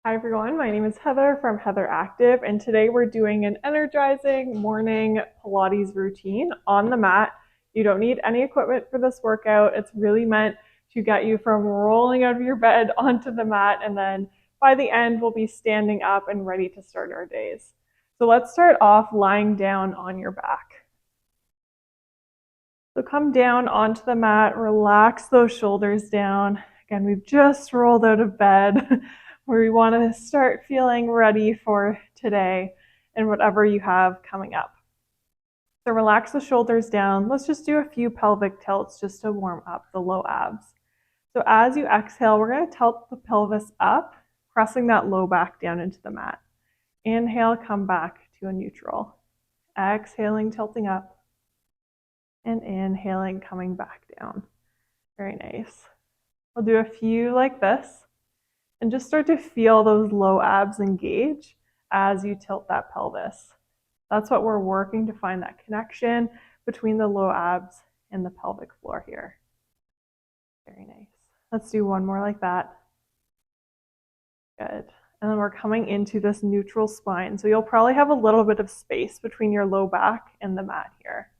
Hi everyone, my name is Heather from Heather Active, and today we're doing an energizing morning Pilates routine on the mat. You don't need any equipment for this workout. It's really meant to get you from rolling out of your bed onto the mat, and then by the end, we'll be standing up and ready to start our days. So let's start off lying down on your back. So come down onto the mat, relax those shoulders down. Again, we've just rolled out of bed where we want to start feeling ready for today and whatever you have coming up. So relax the shoulders down. Let's just do a few pelvic tilts just to warm up the low abs. So as you exhale, we're going to tilt the pelvis up, pressing that low back down into the mat. Inhale, come back to a neutral. Exhaling, tilting up. And inhaling, coming back down. Very nice. We'll do a few like this and just start to feel those low abs engage as you tilt that pelvis. That's what we're working to find, that connection between the low abs and the pelvic floor here. Very nice. Let's do one more like that. Good. And then we're coming into this neutral spine. So you'll probably have a little bit of space between your low back and the mat here.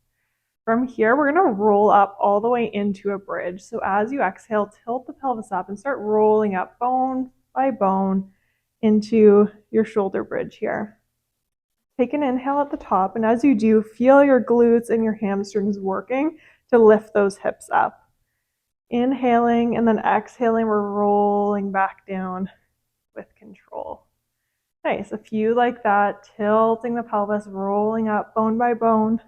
From here, we're going to roll up all the way into a bridge. So as you exhale, tilt the pelvis up and start rolling up bone by bone into your shoulder bridge here. Take an inhale at the top, and as you do, feel your glutes and your hamstrings working to lift those hips up. Inhaling and then exhaling, we're rolling back down with control. Nice, a few like that, tilting the pelvis, rolling up bone by bone,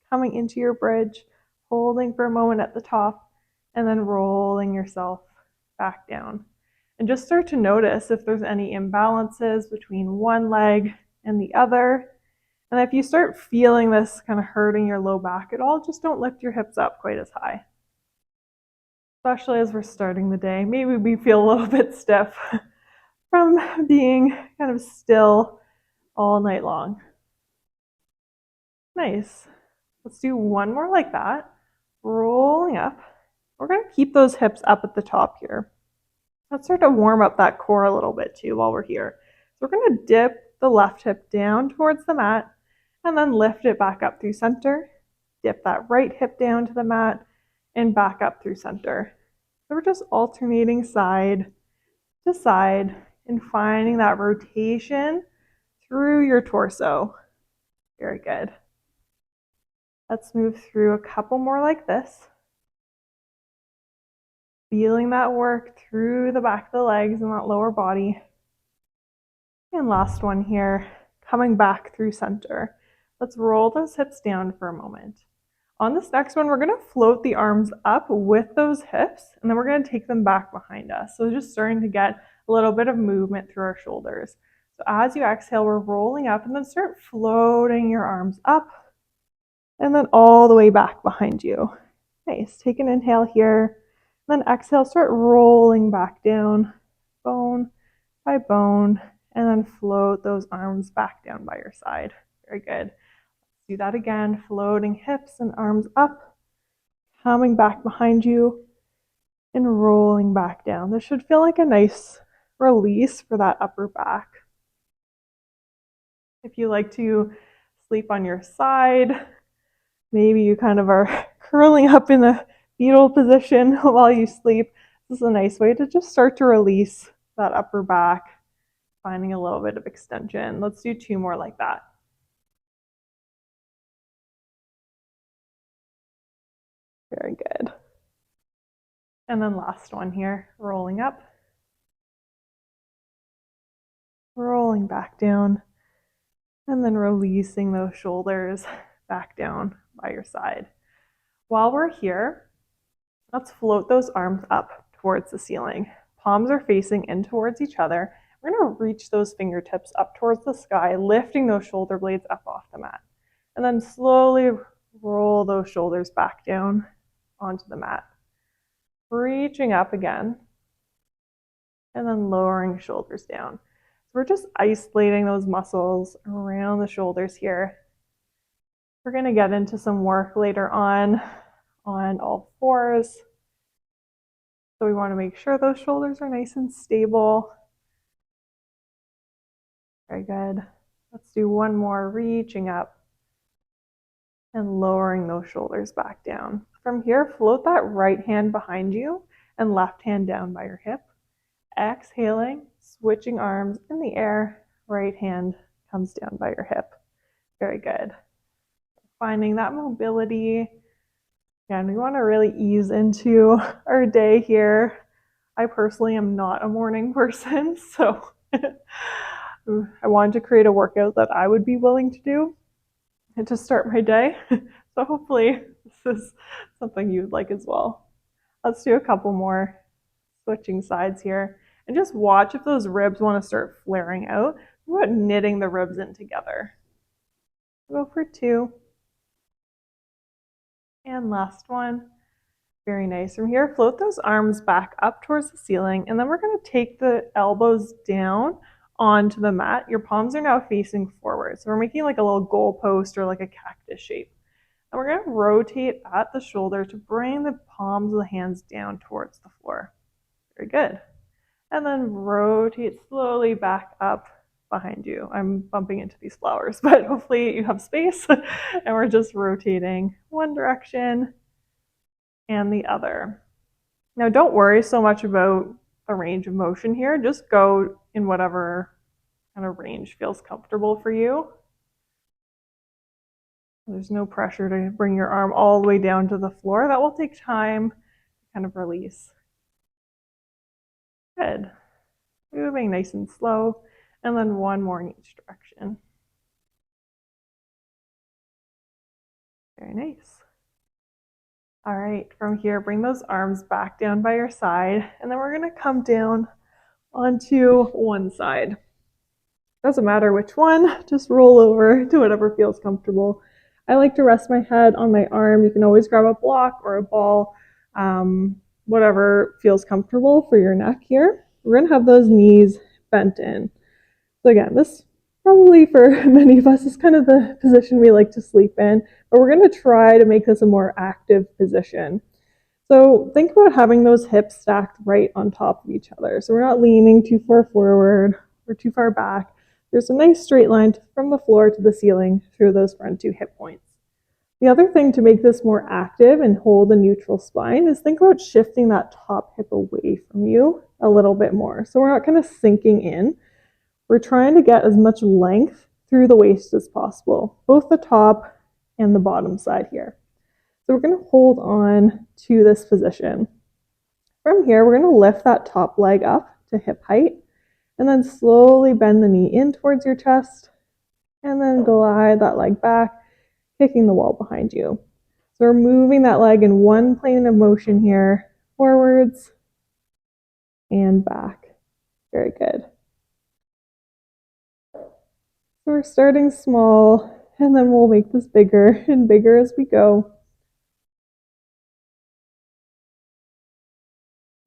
coming into your bridge, holding for a moment at the top, and then rolling yourself back down. And just start to notice if there's any imbalances between one leg and the other. And if you start feeling this kind of hurting your low back at all, just don't lift your hips up quite as high. Especially as we're starting the day. Maybe we feel a little bit stiff from being kind of still all night long. Nice. Let's do one more like that. Rolling up. We're going to keep those hips up at the top here. Let's start to warm up that core a little bit too while we're here. So we're going to dip the left hip down towards the mat and then lift it back up through center. Dip that right hip down to the mat and back up through center. So we're just alternating side to side and finding that rotation through your torso. Very good. Let's move through a couple more like this. Feeling that work through the back of the legs and that lower body. And last one here, coming back through center. Let's roll those hips down for a moment. On this next one, we're going to float the arms up with those hips, and then we're going to take them back behind us. So just starting to get a little bit of movement through our shoulders. So as you exhale, we're rolling up and then start floating your arms up and then all the way back behind you. Nice. Take an inhale here. Then exhale, start rolling back down, bone by bone, and then float those arms back down by your side. Very good. Do that again, floating hips and arms up, coming back behind you, and rolling back down. This should feel like a nice release for that upper back. If you like to sleep on your side, maybe you kind of are curling up in a fetal position while you sleep. This is a nice way to just start to release that upper back, finding a little bit of extension. Let's do two more like that. Very good. And then last one here, rolling up, rolling back down, and then releasing those shoulders back down by your side. While we're here, let's float those arms up towards the ceiling. Palms are facing in towards each other. We're going to reach those fingertips up towards the sky, lifting those shoulder blades up off the mat. And then slowly roll those shoulders back down onto the mat. Reaching up again, and then lowering shoulders down. So we're just isolating those muscles around the shoulders here. We're going to get into some work later on all fours. So we want to make sure those shoulders are nice and stable. Very good. Let's do one more, reaching up and lowering those shoulders back down. From here, float that right hand behind you and left hand down by your hip. Exhaling, switching arms in the air, right hand comes down by your hip. Very good. Finding that mobility. And we want to really ease into our day here. I personally am not a morning person, so I wanted to create a workout that I would be willing to do and to start my day. So hopefully this is something you'd like as well. Let's do a couple more, switching sides here, and just watch if those ribs want to start flaring out. What about knitting the ribs in together? Go for 2. And last one. Very nice. From here, float those arms back up towards the ceiling, and then we're going to take the elbows down onto the mat. Your palms are now facing forward. So we're making like a little goal post or like a cactus shape. And we're going to rotate at the shoulder to bring the palms of the hands down towards the floor. Very good. And then rotate slowly back up behind you. I'm bumping into these flowers, but hopefully you have space. And we're just rotating one direction and the other. Now, don't worry so much about the range of motion here. Just go in whatever kind of range feels comfortable for you. There's no pressure to bring your arm all the way down to the floor. That will take time to kind of release. Good. Moving nice and slow, and then one more in each direction. Very nice. All right, from here, bring those arms back down by your side, and then we're going to come down onto one side. Doesn't matter which one, just roll over to whatever feels comfortable. I like to rest my head on my arm. You can always grab a block or a ball, whatever feels comfortable for your neck here. We're going to have those knees bent in. So again, this probably for many of us is kind of the position we like to sleep in, but we're going to try to make this a more active position. So think about having those hips stacked right on top of each other. So we're not leaning too far forward or too far back. There's a nice straight line from the floor to the ceiling through those front 2 hip points. The other thing to make this more active and hold a neutral spine is think about shifting that top hip away from you a little bit more. So we're not kind of sinking in. We're trying to get as much length through the waist as possible, both the top and the bottom side here. So we're going to hold on to this position. From here, we're going to lift that top leg up to hip height, and then slowly bend the knee in towards your chest, and then glide that leg back, kicking the wall behind you. So we're moving that leg in one plane of motion here, forwards and back. Very good. So we're starting small, and then we'll make this bigger and bigger as we go.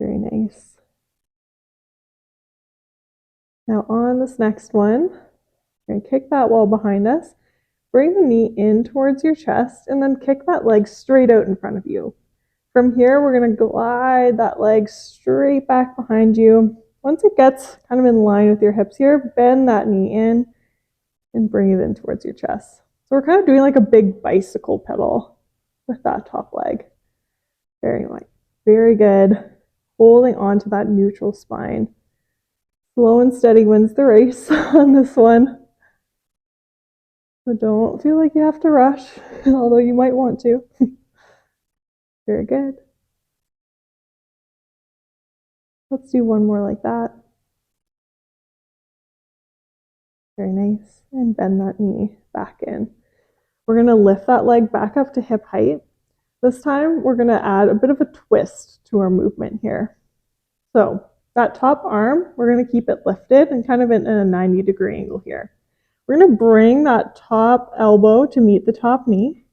Very nice. Now on this next one, we're going to kick that wall behind us, bring the knee in towards your chest, and then kick that leg straight out in front of you. From here, we're going to glide that leg straight back behind you. Once it gets kind of in line with your hips here, bend that knee in and bring it in towards your chest. So we're kind of doing like a big bicycle pedal with that top leg. Very good. Holding on to that neutral spine. Slow and steady wins the race on this one. So don't feel like you have to rush, although you might want to. Very good. Let's do one more like that. Very nice. And bend that knee back in. We're going to lift that leg back up to hip height. This time, we're going to add a bit of a twist to our movement here. So that top arm, we're going to keep it lifted and kind of in a 90-degree angle here. We're going to bring that top elbow to meet the top knee,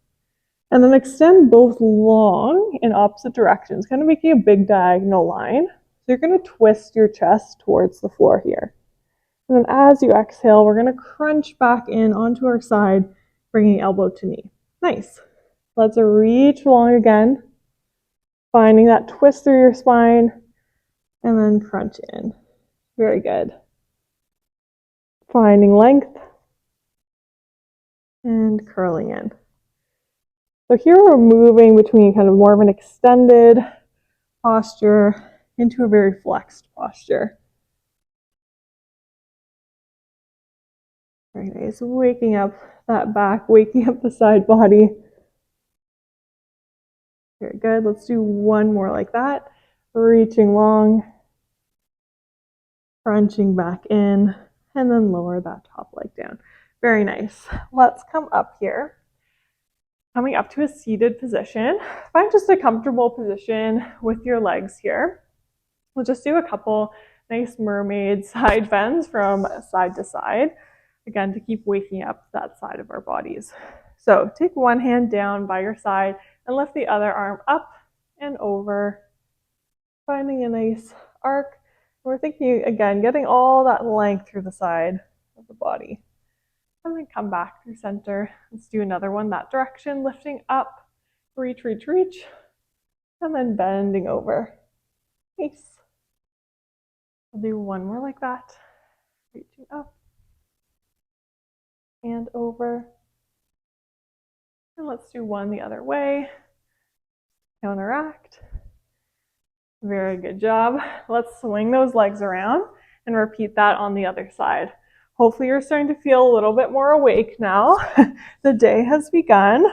and then extend both long in opposite directions, kind of making a big diagonal line. So you're going to twist your chest towards the floor here. And then as you exhale, we're going to crunch back in onto our side, bringing elbow to knee. Nice. Let's reach long again, finding that twist through your spine, and then crunch in. Very good. finding length and curling in. So here we're moving between kind of more of an extended posture into a very flexed posture. Very nice. Waking up that back, waking up the side body. Very good. Let's do one more like that. Reaching long, crunching back in, and then lower that top leg down. Very nice. Let's come up here. Coming up to a seated position. Find just a comfortable position with your legs here. We'll just do a couple nice mermaid side bends from side to side, again, to keep waking up that side of our bodies. So take one hand down by your side and lift the other arm up and over, finding a nice arc. We're thinking, again, getting all that length through the side of the body. And then come back through center. Let's do another one that direction, lifting up, reach, reach, reach, and then bending over. Nice. I'll do one more like that. Reaching up and over. And let's do one the other way. Counteract. Very good job. Let's swing those legs around and repeat that on the other side. Hopefully you're starting to feel a little bit more awake now. The day has begun.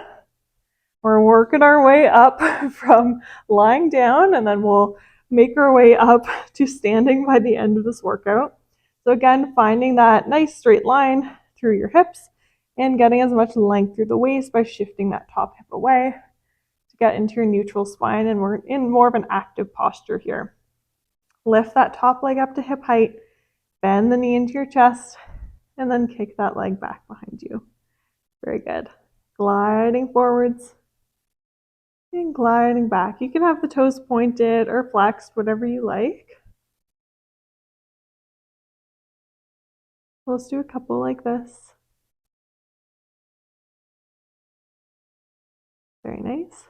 We're working our way up from lying down, and then we'll make our way up to standing by the end of this workout. So again, finding that nice straight line through your hips and getting as much length through the waist by shifting that top hip away to get into your neutral spine, and we're in more of an active posture here. Lift that top leg up to hip height, bend the knee into your chest, and then kick that leg back behind you. Very good. Gliding forwards and gliding back. You can have the toes pointed or flexed, whatever you like. Let's do a couple like this. Very nice.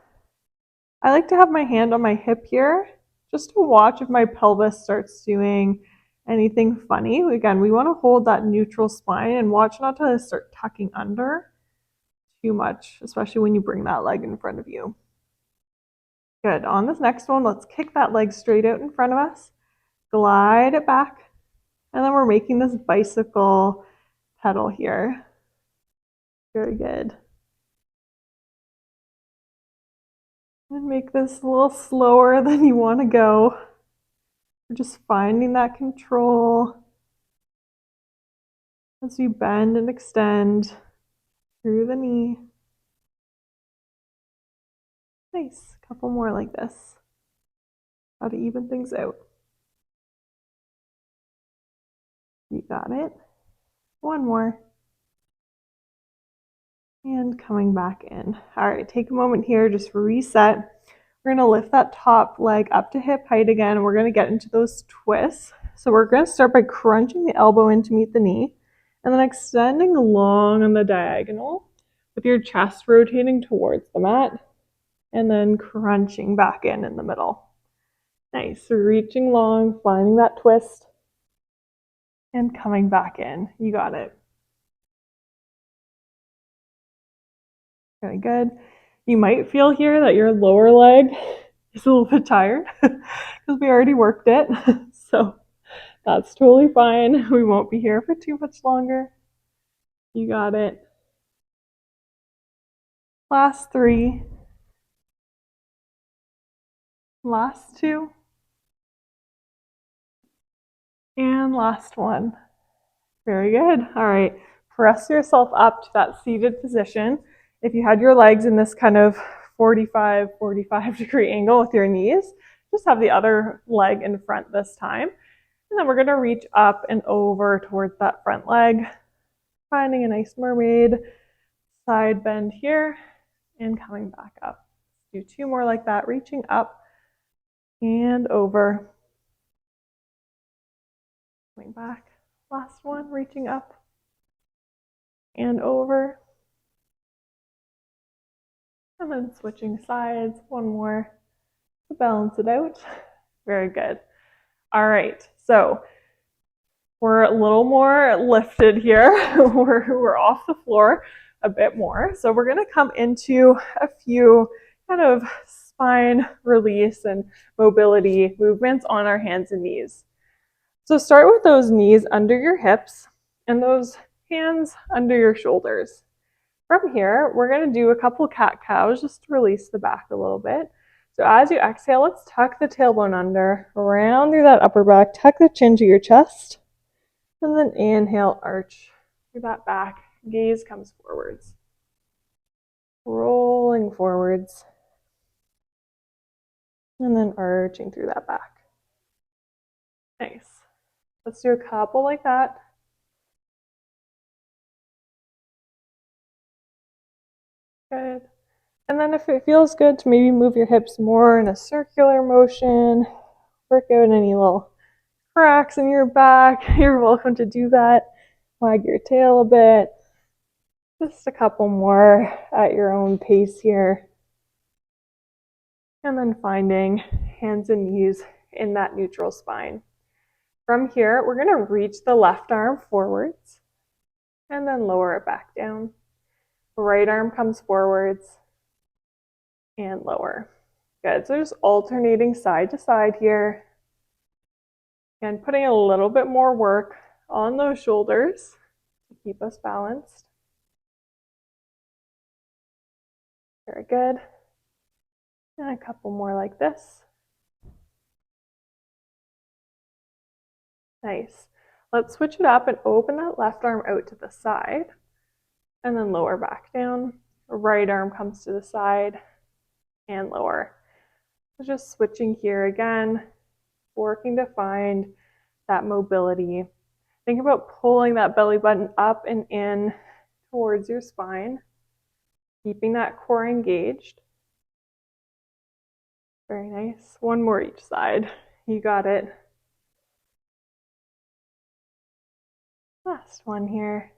I like to have my hand on my hip here just to watch if my pelvis starts doing anything funny. Again, we want to hold that neutral spine and watch not to start tucking under too much, especially when you bring that leg in front of you. Good. On this next one, let's kick that leg straight out in front of us, glide it back, and then we're making this bicycle pedal here. Very good. And make this a little slower than you want to go. We're just finding that control as you bend and extend through the knee. Nice. A couple more like this. How to even things out. You got it. One more. And coming back in. All right, take a moment here, just reset. We're going to lift that top leg up to hip height again, and we're going to get into those twists. So we're going to start by crunching the elbow in to meet the knee, and then extending long on the diagonal with your chest rotating towards the mat, and then crunching back in the middle. Nice. So reaching long, finding that twist, and coming back in. You got it. Very good. You might feel here that your lower leg is a little bit tired because we already worked it. So that's totally fine. We won't be here for too much longer. You got it. Last 3. Last 2. And last 1. Very good. All right. Press yourself up to that seated position. If you had your legs in this kind of 45 degree angle with your knees, just have the other leg in front this time. And then we're going to reach up and over towards that front leg, finding a nice mermaid side bend here and coming back up. Do 2 more like that, reaching up and over. Coming back. Last one, reaching up and over. And then switching sides, 1 more to balance it out. Very good. All right, so We're a little more lifted here. we're off the floor a bit more. So we're going to come into a few kind of spine release and mobility movements on our hands and knees. So start with those knees under your hips and those hands under your shoulders. From here, we're going to do a couple cat-cows just to release the back a little bit. So as you exhale, let's tuck the tailbone under, round through that upper back, tuck the chin to your chest. And then inhale, arch through that back. Gaze comes forwards. Rolling forwards. And then arching through that back. Nice. Let's do a couple like that. Good. And then if it feels good to maybe move your hips more in a circular motion, work out any little cracks in your back, you're welcome to do that. Wag your tail a bit. Just a couple more at your own pace here. And then finding hands and knees in that neutral spine. From here, we're going to reach the left arm forwards and then lower it back down. Right arm comes forwards and lower. Good. So just alternating side to side here. And putting a little bit more work on those shoulders to keep us balanced. Very good. And a couple more like this. Nice. Let's switch it up and open that left arm out to the side and then lower back down. Right arm comes to the side and lower. So just switching here again, working to find that mobility. Think about pulling that belly button up and in towards your spine, keeping that core engaged. Very nice. One more each side. You got it. Last one here.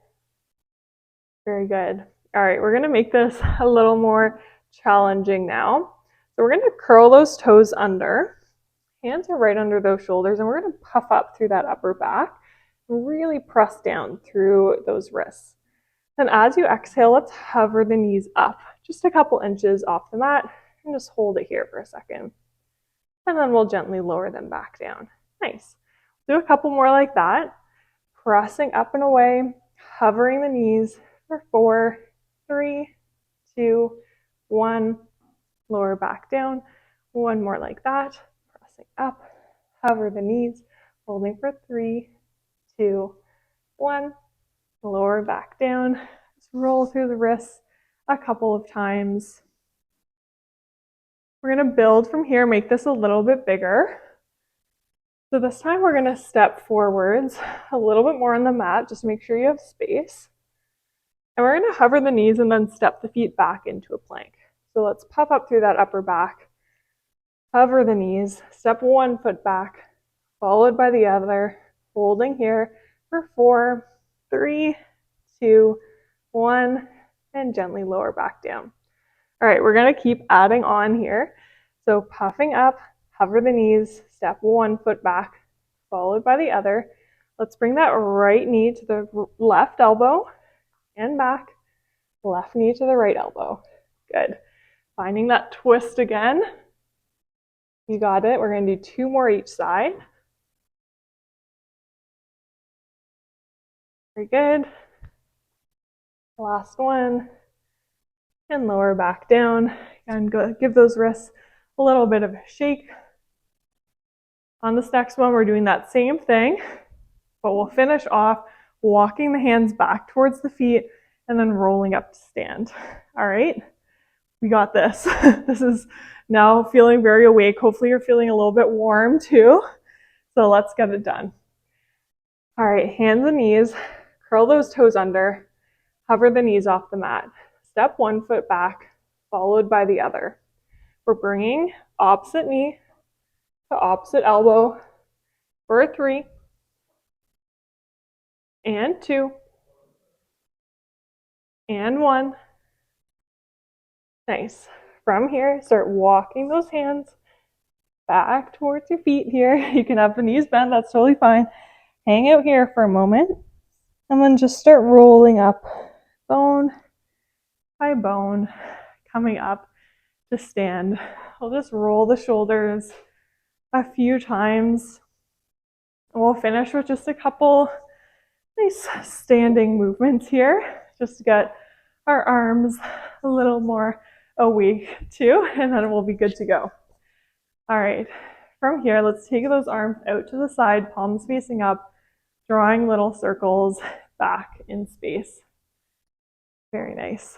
Very good. All right, we're going to make this a little more challenging now. So we're going to curl those toes under. Hands are right under those shoulders, and we're going to puff up through that upper back. Really press down through those wrists. Then as you exhale, let's hover the knees up just a couple inches off the mat and just hold it here for a second. And then we'll gently lower them back down. Nice. Do a couple more like that. Pressing up and away, hovering the knees for 4, 3, 2, 1. Lower back down. One more like that. Pressing up, hover the knees, holding for 3, 2, 1. Lower back down. Just roll through the wrists a couple of times. We're going to build from here, make this a little bit bigger. So this time we're going to step forwards a little bit more on the mat, just make sure you have space. And we're going to hover the knees and then step the feet back into a plank. So let's puff up through that upper back, hover the knees, step one foot back, followed by the other, holding here for 4, 3, 2, 1, and gently lower back down. All right, we're going to keep adding on here. So puffing up, hover the knees, step one foot back, followed by the other. Let's bring that right knee to the left elbow and back, left knee to the right elbow. Good. Finding that twist again. You got it. We're going to do 2 more each side. Very good. Last one. And lower back down. And go, give those wrists a little bit of a shake. On this next one, we're doing that same thing, but we'll finish off walking the hands back towards the feet and then rolling up to stand. All right, we got this. This is now feeling very awake. Hopefully you're feeling a little bit warm too. So let's get it done. All right, hands and knees, curl those toes under, hover the knees off the mat. Step one foot back, followed by the other. We're bringing opposite knee to opposite elbow for 3 and 2 and 1. Nice. From here, start walking those hands back towards your feet here. You can have the knees bent, that's totally fine. hang out here for a moment and then just start rolling up bone by bone, coming up to stand. We'll just roll the shoulders a few times. We'll finish with just a couple nice standing movements here, just to get our arms a little more awake too, and then we'll be good to go. All right, from here, let's take those arms out to the side, palms facing up, drawing little circles back in space. Very nice.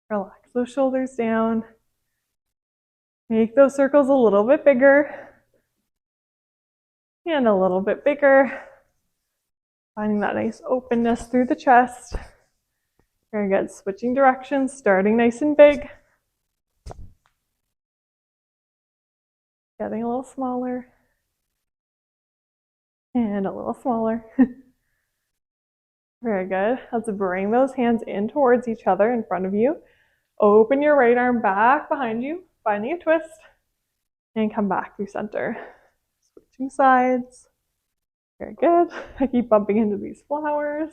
Relax those shoulders down. Make those circles a little bit bigger and a little bit bigger. Finding that nice openness through the chest. Very good. Switching directions, starting nice and big. Getting a little smaller. And a little smaller. Very good. Let's bring those hands in towards each other in front of you. Open your right arm back behind you, finding a twist. And come back through center. Switching sides. Very good. I keep bumping into these flowers.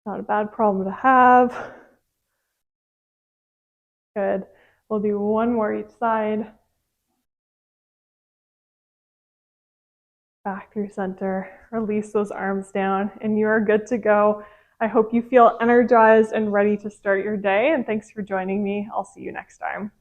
Not a bad problem to have. Good. We'll do one more each side. Back through center. Release those arms down and you are good to go. I hope you feel energized and ready to start your day, and thanks for joining me. I'll see you next time.